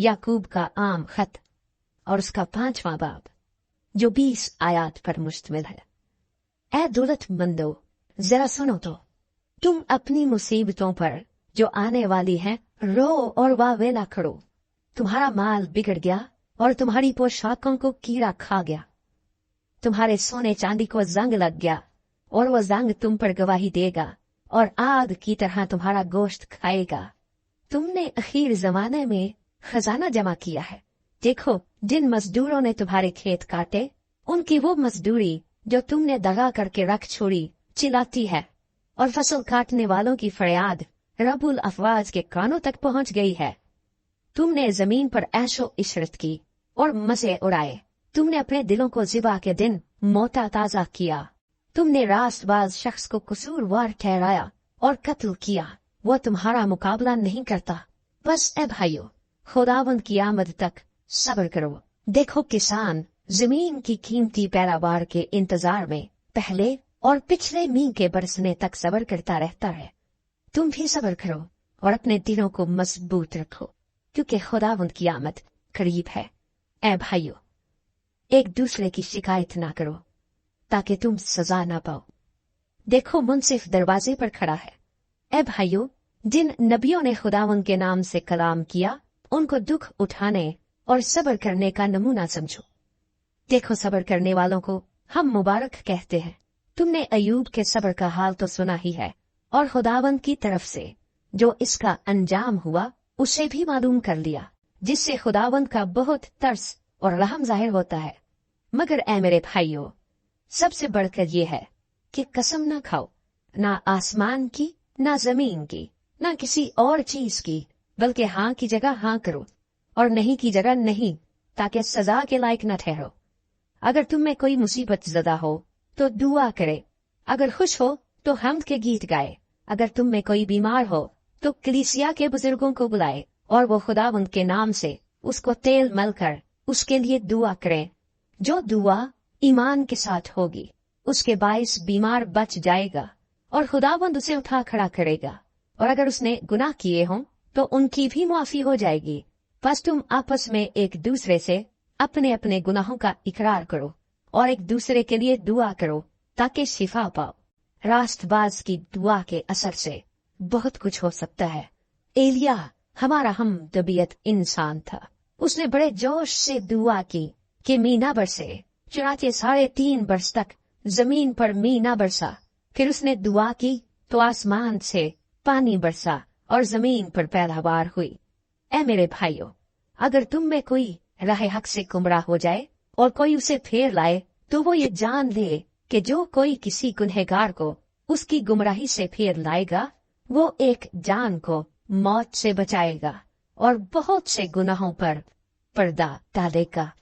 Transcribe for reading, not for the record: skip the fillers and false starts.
याकूब का आम खत और उसका 5वां बाब, जो 20 आयात पर मुश्तमिल है। ऐ दौलतमंदो, जरा सुनो तो, तुम अपनी मुसीबतों पर जो आने वाली हैं रो और वावेला करो। तुम्हारा माल बिगड़ गया और तुम्हारी पोशाकों को कीड़ा खा गया। तुम्हारे सोने चांदी को जंग लग गया और वो जंग तुम पर गवाही देगा और आग की तरह तुम्हारा गोश्त खाएगा। तुमने अखीर जमाने में खजाना जमा किया है। देखो, जिन मजदूरों ने तुम्हारे खेत काटे, उनकी वो मजदूरी जो तुमने दगा करके रख छोड़ी चिल्लाती है, और फसल काटने वालों की फरियाद रब्बुल अफवाज के कानों तक पहुंच गई है। तुमने जमीन पर ऐशो इशरत की और मजे उड़ाए। तुमने अपने दिलों को ज़िबा के दिन मोटा ताजा किया। तुमने रास्तबाज शख्स को कसूरवार ठहराया और कत्ल किया। वो तुम्हारा मुकाबला नहीं करता। बस ए भाइयों, खुदावंद की आमद तक सब्र करो। देखो, किसान जमीन की कीमती पैदावार के इंतजार में पहले और पिछले मींह के बरसने तक सब्र करता रहता है। तुम भी सब्र करो और अपने दिलों को मजबूत रखो, क्योंकि खुदावंद की आमद करीब है। ए भाइयों, एक दूसरे की शिकायत ना करो ताकि तुम सजा ना पाओ। देखो, मुंसिफ दरवाजे पर खड़ा है। ए भाइयों, जिन नबियों ने खुदावंद के नाम से कलाम किया, उनको दुख उठाने और सब्र करने का नमूना समझो। देखो, सब्र करने वालों को हम मुबारक कहते हैं। तुमने अयूब के सब्र का हाल तो सुना ही है, और खुदावंद की तरफ से जो इसका अंजाम हुआ उसे भी मालूम कर लिया, जिससे खुदावंद का बहुत तरस और रहम जाहिर होता है। मगर ऐ मेरे भाइयों, सबसे बढ़कर ये है कि कसम ना खाओ, ना आसमान की, ना जमीन की, ना किसी और चीज की, बल्कि हाँ की जगह हाँ करो और नहीं की जगह नहीं, ताकि सजा के लायक न ठहरो। अगर तुम में कोई मुसीबत ज़दा हो तो दुआ करे। अगर खुश हो तो हम्द के गीत गाए। अगर तुम में कोई बीमार हो तो कलीसिया के बुजुर्गों को बुलाए और वो खुदावंद के नाम से उसको तेल मलकर उसके लिए दुआ करें। जो दुआ ईमान के साथ होगी उसके बाइस बीमार बच जाएगा और खुदावंद उसे उठा खड़ा करेगा। और अगर उसने गुनाह किए हों तो उनकी भी माफी हो जाएगी। बस तुम आपस में एक दूसरे से अपने अपने गुनाहों का इकरार करो और एक दूसरे के लिए दुआ करो ताकि शिफा पाओ। रास्तबाज की दुआ के असर से बहुत कुछ हो सकता है। एलिया हमारा हम तबीयत इंसान था। उसने बड़े जोश से दुआ की कि मीना बरसे। चुनाचे 3.5 बरस तक जमीन पर मीना बरसा। फिर उसने दुआ की तो आसमान से पानी बरसा और जमीन पर पैदावार हुई। ऐ मेरे भाइयों, अगर तुम में कोई राह हक से गुमराह हो जाए और कोई उसे फेर लाए, तो वो ये जान ले कि जो कोई किसी गुनहगार को उसकी गुमराही से फेर लाएगा, वो एक जान को मौत से बचाएगा और बहुत से गुनाहों पर पर्दा डालेगा।